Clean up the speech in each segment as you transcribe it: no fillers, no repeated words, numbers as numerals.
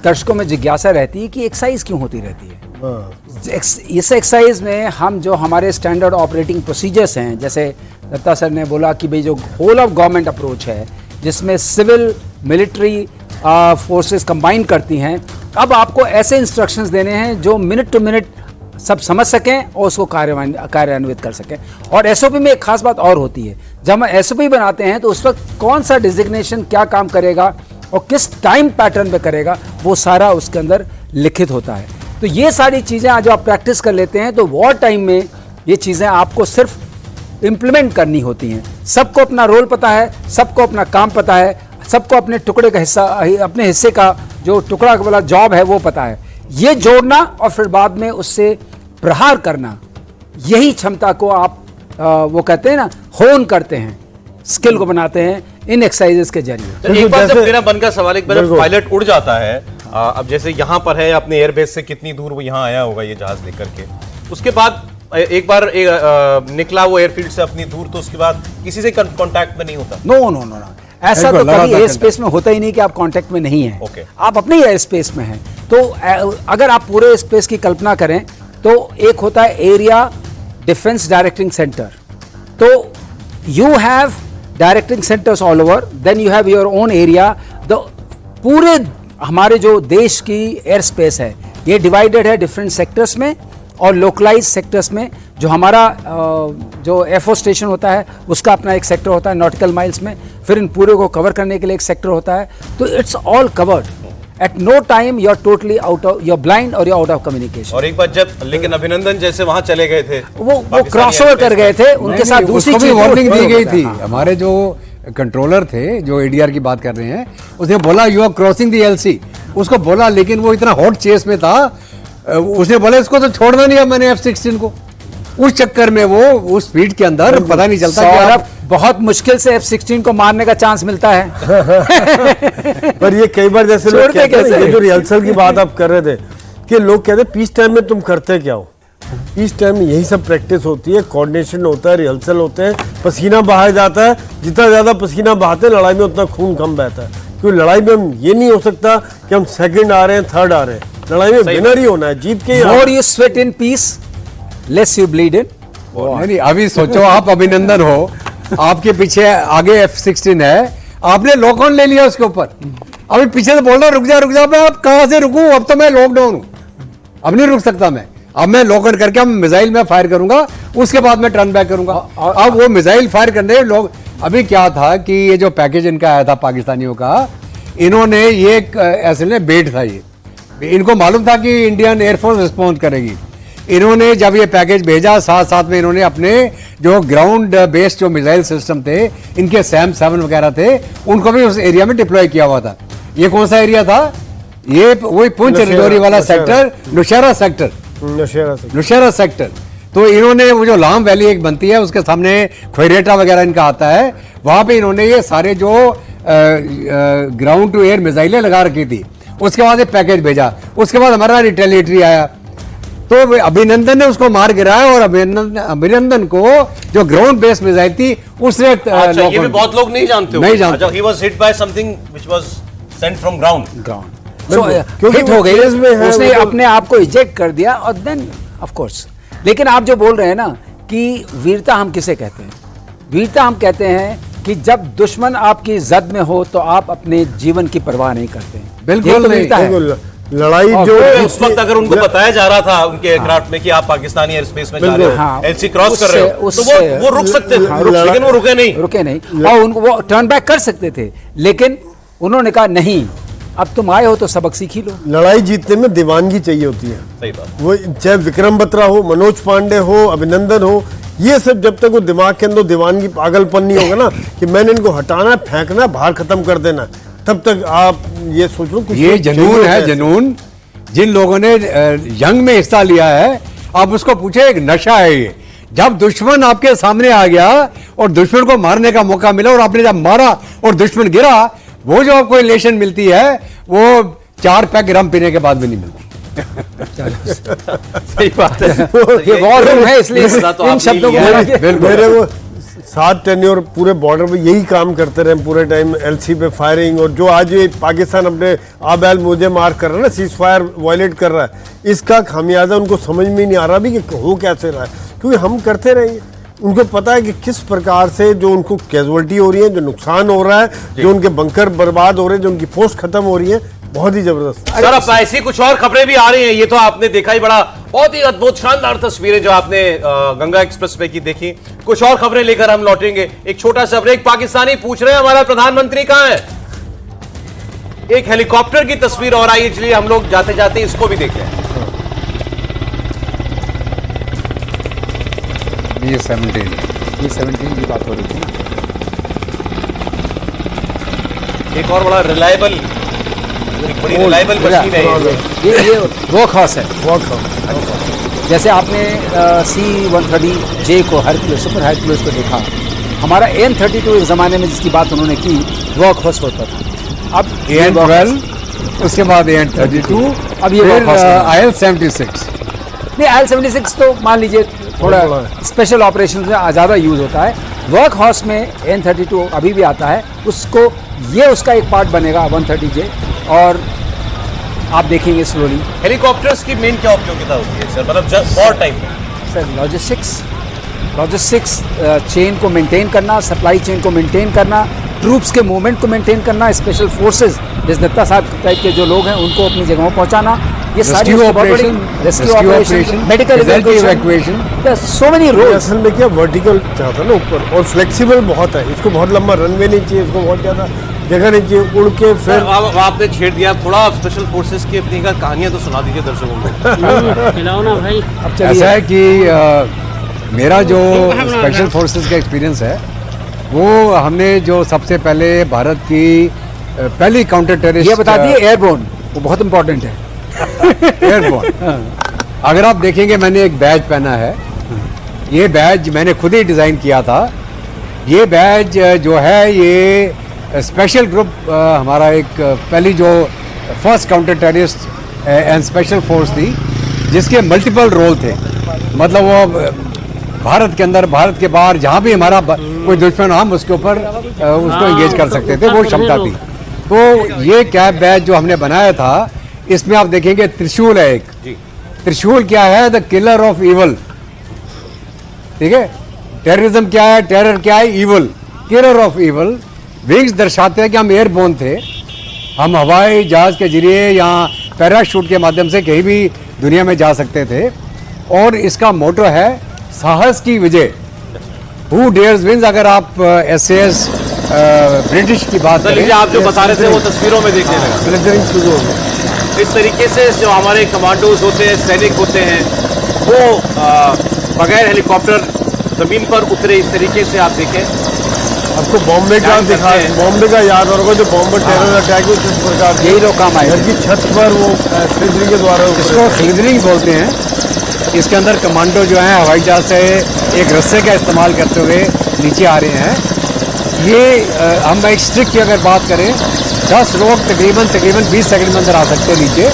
दर्शकों में जिज्ञासा रहती है कि एक्सरसाइज क्यों होती रहती है। इस एक्सरसाइज में हम जो हमारे स्टैंडर्ड ऑपरेटिंग प्रोसीजर्स हैं, जैसे दत्ता सर ने बोला कि भाई जो होल ऑफ गवर्नमेंट अप्रोच है जिसमें सिविल मिलिट्री फोर्सेस कंबाइन करती हैं, अब आपको ऐसे इंस्ट्रक्शंस देने हैं जो मिनट टू मिनट सब समझ सकें और उसको कार्यान्वित कर सकें। और एसओपी में एक खास बात और होती है, जब हम एसओपी बनाते हैं तो उस वक्त कौन सा डिजिग्नेशन क्या काम करेगा और किस टाइम पैटर्न पे करेगा, वो सारा उसके अंदर लिखित होता है। तो ये सारी चीज़ें आज आप प्रैक्टिस कर लेते हैं तो वॉर टाइम में ये चीज़ें आपको सिर्फ इम्प्लीमेंट करनी होती हैं। सबको अपना रोल पता है, सबको अपना काम पता है, सबको अपने टुकड़े का हिस्सा, अपने हिस्से का जो टुकड़ा वाला जॉब है वो पता है। ये जोड़ना और फिर बाद में उससे प्रहार करना, यही क्षमता को आप वो कहते हैं ना, होन करते हैं, स्किल को बनाते हैं इन एक्सरसाइजेस के जरिए। तो एक बार जब मेरा मन का सवाल, एक बार पायलट उड़ जाता है, अब जैसे यहाँ पर है अपने एयरबेस से कितनी दूर वो यहाँ आया होगा ये जहाज लेकर के, उसके बाद एक बार निकला वो एयरफील्ड से अपनी दूर, तो उसके बाद किसी से कांटेक्ट में नहीं होता? नो, ऐसा तो कभी एयर स्पेस में होता ही नहीं कि आप कांटेक्ट में नहीं हैं। आप अपने ही एयर स्पेस में हैं। तो अगर आप पूरे स्पेस की कल्पना करें तो एक होता है एरिया डिफेंस डायरेक्टिंग सेंटर, तो you have directing centres all over, then you have your own area. पूरे हमारे जो देश की एयर स्पेस है ये डिवाइडेड है डिफरेंट सेक्टर्स में और लोकलाइज सेक्टर्स में। जो हमारा जो एयरफोर्स स्टेशन होता है उसका अपना एक सेक्टर होता है नॉटिकल माइल्स में, फिर इन पूरे को कवर करने के लिए एक सेक्टर होता है। तो it's all covered at no time, you are totally out of, you are blind और you are out of communication. और एक बार जब लेकिन अभिनंदन जैसे वहां चले गए थे, वो क्रॉस ओवर कर गए थे, उनके साथ दूसरी चीज वार्निंग दी गई थी। हमारे जो कंट्रोलर थे, जो एडीआर की बात कर रहे हैं, उसने बोला you are crossing the LC, उसको बोला, लेकिन वो इतना हॉट चेस में था, उसने बोला इसको तो छोड़ना नहीं है मैंने F-16 को। उस चक्कर में वो उस स्पीड के अंदर पता नहीं चलता कि बहुत मुश्किल से F-16 को मारने का चांस मिलता है। पर ये कई बार जैसे लोग कहते हैं, ये जो रिहर्सल की बात आप कर रहे थे कि लोग कहते हैं पीस टाइम में तुम करते क्या हो? पीस टाइम में यही सब प्रैक्टिस होती है, कोऑर्डिनेशन होता है, रिहर्सल होते हैं, पसीना बहाया जाता है। जितना ज्यादा पसीना बहाते हैं लड़ाई में उतना खून कम बहता है, क्योंकि लड़ाई में हम ये नहीं हो सकता कि हम सेकंड आ रहे हैं, थर्ड आ रहे हैं। लड़ाई में विनर ही होना है, जीत के। More you sweat in peace, less you bleed in। नहीं, अभी सोचो आप अभिनंदन हो, आपके पीछे आगे F-16 है, आपने लॉक ऑन ले लिया उसके ऊपर, अभी पीछे से बोल रहा रुक जा, मैं अब कहां से रुकूं, अब तो मैं लॉकडाउन हूं, अब नहीं रुक सकता मैं, अब मैं लॉक ऑन करके अब मिसाइल में फायर करूंगा, उसके बाद मैं टर्न बैक करूंगा। अब वो मिसाइल फायर करने लोग, अभी क्या था कि ये जो पैकेज इनका आया था पाकिस्तानियों का, इन्होंने ये ऐसे बेट था, ये इनको मालूम था कि इंडियन एयरफोर्स रिस्पॉन्ड करेगी। इन्होंने जब ये पैकेज भेजा, साथ साथ में इन्होंने अपने जो ग्राउंड बेस्ड जो मिसाइल सिस्टम थे, इनके सैम 7 वगैरह थे, उनको भी उस एरिया में डिप्लॉय किया हुआ था। ये कौन सा एरिया था? ये वही पुंछ राजौरी वाला सेक्टर, नौशेरा सेक्टर। तो इन्होंने वो जो लाम वैली एक बनती है उसके सामने खोरेटा वगैरह इनका आता है, वहां पे इन्होंने ये सारे जो ग्राउंड टू एयर मिसाइलें लगा रखी थी। उसके बाद एक पैकेज भेजा, उसके बाद हमारा रिटेलिएटरी आया, तो अभिनंदन ने उसको मार गिराया और अभिनंदन को जो ग्राउंड बेस्ड मिसाइल थी उसने ये भी बहुत लोग नहीं जानते। He was hit by something which was sent from ground। Hit हो गई, उसने अपने आप को इजेक्ट कर दिया और देन ऑफ कोर्स। लेकिन आप जो बोल रहे हैं ना कि वीरता हम किसे कहते हैं? वीरता हम कहते हैं कि जब दुश्मन आपकी जद में हो तो आप अपने जीवन की परवाह नहीं करते हैं। बिल्कुल नहीं, लड़ाई जो उस वक्त अगर उनको बताया जा रहा था उनके एयरक्राफ्ट में कि आप पाकिस्तानी एयर स्पेस में जा रहे हो, एलसी क्रॉस कर रहे हो, तो वो रुक सकते थे, लेकिन वो रुके नहीं और उनको वो टर्न बैक कर सकते थे, लेकिन उन्होंने कहा नहीं, अब तुम आए हो तो सबक सीख ही लो। लड़ाई जीतने में दीवानगी चाहिए होती है। सही बात। वो चाहे विक्रम बत्रा हो, मनोज पांडे हो, अभिनंदन हो, ये सब जब तक वो दिमाग के अंदर दीवानगी पागलपन नहीं होगा ना कि मैंने इनको हटाना, फेंकना, बाहर खत्म कर देना, तब तक आप ये सोचो कुछ ये जनून है, जनून जिन लोगों ने जंग में हिस्सा लिया है, आप उसको पूछे, एक नशा है ये। जब दुश्मन आपके सामने आ गया और दुश्मन को मारने का मौका मिला और आपने जब मारा और दुश्मन गिरा, वो जो आपको इलेशन मिलती है वो 4 पैक रम पीने के बाद भी नहीं मिलती। सही बात है। ये वॉर रूम है, इसलिए इन शब्दों को मेरे वो 7 टेन्योर पूरे बॉर्डर पे यही काम करते रहे पूरे टाइम, एलसी पे फायरिंग, और जो आज ये पाकिस्तान अपने आबैल मुझे मार कर रहा है ना, सीज फायर वायलेट कर रहा है, इसका खामियाजा उनको समझ में नहीं आ रहा भी कि हो कैसे रहा है, क्योंकि हम करते रहेंगे। उनको पता है कि किस प्रकार से जो उनको कैजुअलिटी हो रही है, जो नुकसान हो रहा है, जो उनके बंकर बर्बाद हो रहे हैं, जो उनकी पोस्ट खत्म हो रही है, बहुत ही जबरदस्त। सर अब ऐसी कुछ और खबरें भी आ रही हैं, ये तो आपने देखा ही, बड़ा बहुत ही अद्भुत शानदार तस्वीरें जो आपने गंगा एक्सप्रेस पे की देखी। कुछ और खबरें लेकर हम लौटेंगे, एक छोटा सा ब्रेक। पाकिस्तानी पूछ रहे हैं हमारा प्रधानमंत्री कहां है। एक हेलीकॉप्टर की तस्वीर और आई, इसलिए हम लोग जाते जाते इसको भी देख लें। B-17 की बात हो रही थी। एक और बड़ा रिलायबल, बड़ी रिलायबल मशीन है ये वर्कहॉर्स है। जैसे आपने C-130J को हरक्यूलिस, सुपर हरक्यूलिस को देखा, हमारा AN-32 एक ज़माने में जिसकी बात उन्होंने की वर्कहॉर्स होता था। अब AN-12, उसके बाद AN-32, अब ये workhorse है। IL-76 नहीं, IL-76 तो मान लीजिए थोड़ा स्पेशल ऑपरेशन में ज़्यादा यूज़ होता है। वर्कहॉर्स में AN-32 अभी भी आता है, उसको ये उसका एक पार्ट बनेगा 130J, और आप देखेंगे स्लोली। हेलीकॉप्टर्स की मेन क्या उपयोगिता होती है सर, मतलब वॉर टाइम में? सर लॉजिस्टिक्स चेन को मेंटेन करना, सप्लाई चेन को मेंटेन करना, ट्रूप्स के मूवमेंट को मेंटेन करना, स्पेशल फोर्सेस जैसे दत्ता साहब टाइप के जो लोग हैं उनको अपनी जगहों पहुंचाना, ये सारी rescue operation, medical evacuation, so many roles. असल में क्या वर्टिकल चाहता ना ऊपर, और फ्लेक्सिबल बहुत है, इसको बहुत लंबा रनवे नहीं चाहिए, इसको बहुत ज़्यादा जगह नहीं चाहिए, उड़ के फिर आपने छेड़ दिया थोड़ा। स्पेशल फोर्सेस की अपनी कहानियां तो सुना दीजिए दर्शकों को। खिलाओ ना भाई। अब ऐसा है कि मेरा जो स्पेशल फोर्सेस का एक्सपीरियंस है, वो हमने जो सबसे पहले भारत की पहली काउंटर टेररिस्ट, ये बता दिए एयरबोर्न, वो बहुत इंपॉर्टेंट है। एयरबोर्न, अगर आप देखेंगे मैंने एक बैज पहना है, ये बैज मैंने खुद ही डिज़ाइन किया था। ये बैज जो है ये स्पेशल ग्रुप हमारा एक पहली जो first counter terrorist and special force थी, जिसके मल्टीपल रोल थे। मतलब वो भारत के अंदर, भारत के बाहर, जहाँ भी हमारा कोई दुश्मन, हम उसके ऊपर उसको एंगेज कर सकते थे, वो क्षमता थी। तो ये कैब बैज जो हमने बनाया था, इसमें आप देखेंगे त्रिशूल है एक। त्रिशूल क्या है? The killer of evil. ठीक है, टेररिज्म क्या है, टेरर क्या है, evil, killer of evil. Wings दर्शाते हैं कि हम एयरबोर्न थे, हम हवाई जहाज के जरिए या पैराशूट के माध्यम से कहीं भी दुनिया में जा सकते थे। और इसका मोटो है साहस की विजय, हु डेयर्स विंस। अगर आप SAS ब्रिटिश की बात करें, आप जो बता रहे थे वो तस्वीरों में देखने लगा। शुरू हो गया। इस तरीके से जो हमारे कमांडोज होते हैं, सैनिक होते हैं, वो बगैर हेलीकॉप्टर जमीन पर उतरे, इस तरीके से आप देखें। आपको बॉम्बे का दिखा, बॉम्बे का याद होगा, जो बॉम्बे टेरर अटैक हुई, किस प्रकार यही लोग काम आए। घर की छत पर वो स्लिदरिंग के द्वारा, इसको स्लिदरिंग बोलते हैं। इसके अंदर कमांडो जो हैं हवाई जहाज से एक रस्से का इस्तेमाल करते हुए नीचे आ रहे हैं। ये हम एक स्ट्रिक की अगर बात करें, 10 लोग तकरीबन 20 सेकंड में अंदर आ सकते हैं नीचे।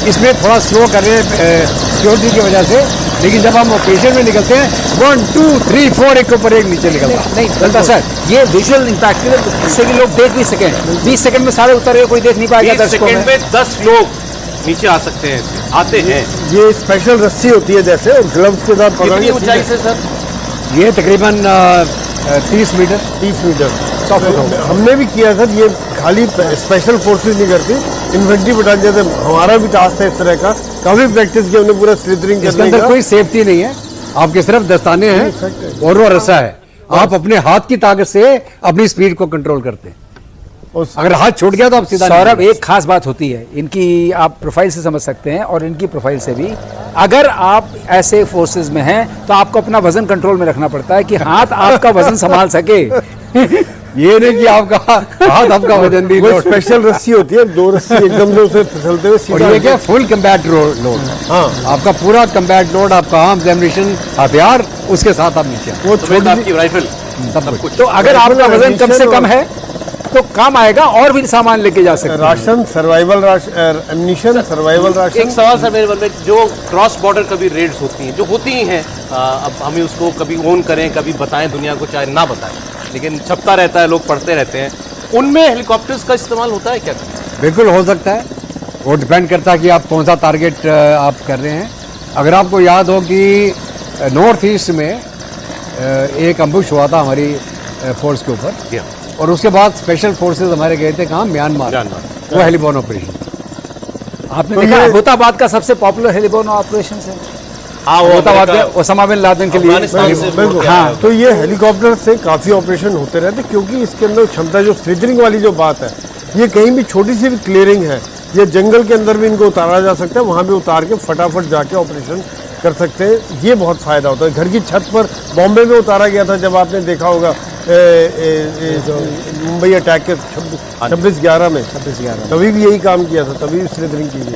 इसमें थोड़ा स्लो कर रहे हैं सिक्योरिटी की वजह से, लेकिन जब हम ओकेजन में निकलते हैं 1 2 3 4 एक के ऊपर एक नीचे निकलता है। नहीं दत्ता सर, ये विजुअल इंपैक्ट है, इससे कि लोग देख भी सकें। 20 सेकंड में सारे उतर रहे, कोई देख नहीं पाएगा। 20 सेकंड में 10 लोग नीचे आ सकते हैं, आते हैं। ये स्पेशल रस्सी होती है जैसे, और ग्लव्स के साथ कितनी पकड़ने ऊंचाई से सर? ये तकरीबन 30 मीटर 30 मीटर 100 फुट हमने भी किया सर। ये खाली स्पेशल फोर्सेस नहीं करती, इन्फेंट्री बटालियन जैसे हमारा भी टास्क है इस तरह का, काफी प्रैक्टिस की हमने पूरा स्लिदरिंग इसके अंदर कोई सेफ्टी नहीं है, आपके सिर्फ दस्ताने हैं और वो रस्सा है। आप अपने हाथ की ताकत से अपनी स्पीड को कंट्रोल करते हैं। अगर हाथ छूट गया तो आप सीधा सौरभ, एक खास बात होती है इनकी, आप प्रोफाइल से समझ सकते हैं और इनकी प्रोफाइल से भी। अगर आप ऐसे फोर्सेस में हैं तो आपको अपना वजन कंट्रोल में रखना पड़ता है कि हाथ आपका वजन संभाल सके। ये नहीं कि आपका हाथ आपका वजन नहीं। वो स्पेशल रस्सी होती है, 2 रस्सी एकदम से उसे फिसलते हुए और सीधा। ये क्या फुल कम्बैट लोड, हाँ, आपका पूरा कम्बैट लोड, आपका आर्म्स, एम्युनिशन, हथियार, उसके साथ आप नीचे वो छोटी आपकी राइफल, सब कुछ। तो अगर आपका वजन कम से कम है तो काम आएगा, और भी सामान लेके जा सकते हैं। Ration, survival ration, ammunition, survival ration. एक सवाल सर मेरे मन में, जो क्रॉस बॉर्डर कभी रेड्स होती हैं, जो होती ही हैं, अब हमें उसको कभी ओन करें, कभी बताएं दुनिया को, चाहे ना बताएं, लेकिन छपता रहता है, लोग पढ़ते रहते हैं, उनमें हेलीकॉप्टर्स का इस्तेमाल होता है क्या? बिल्कुल हो सकता है, वो डिपेंड करता है कि आप कौन सा टारगेट आप कर रहे हैं। अगर आपको याद हो कि नॉर्थ ईस्ट में एक अम्बुश हुआ था हमारी फोर्स के ऊपर, और उसके बाद स्पेशल फोर्सेस हमारे गए थे कहाँ, म्यांमार, वो हेलीबॉर्न ऑपरेशन। आपने देखा अबोटाबाद का सबसे पॉपुलर हेलीबॉर्न ऑपरेशन है। हाँ, अबोटाबाद ओसामा बिन लादेन के लिए। अफगानिस्तान से बिल्कुल। हाँ, तो ये हेलीकॉप्टर से काफ़ी ऑपरेशन होते रहते, क्योंकि इसके अंदर क्षमता, जो स्लिदरिंग वाली जो बात है, ये कहीं भी छोटी सी भी क्लियरिंग है, ये जंगल के अंदर भी इनको उतारा जा सकता है, वहाँ भी उतार के फटाफट जाके ऑपरेशन कर सकते हैं। ये बहुत फ़ायदा होता है। घर की छत पर बॉम्बे में उतारा गया था, जब आपने देखा होगा मुंबई अटैक के 26/11 में, 26/11 तभी भी यही काम किया था, तभी स्लिदरिंग की गई।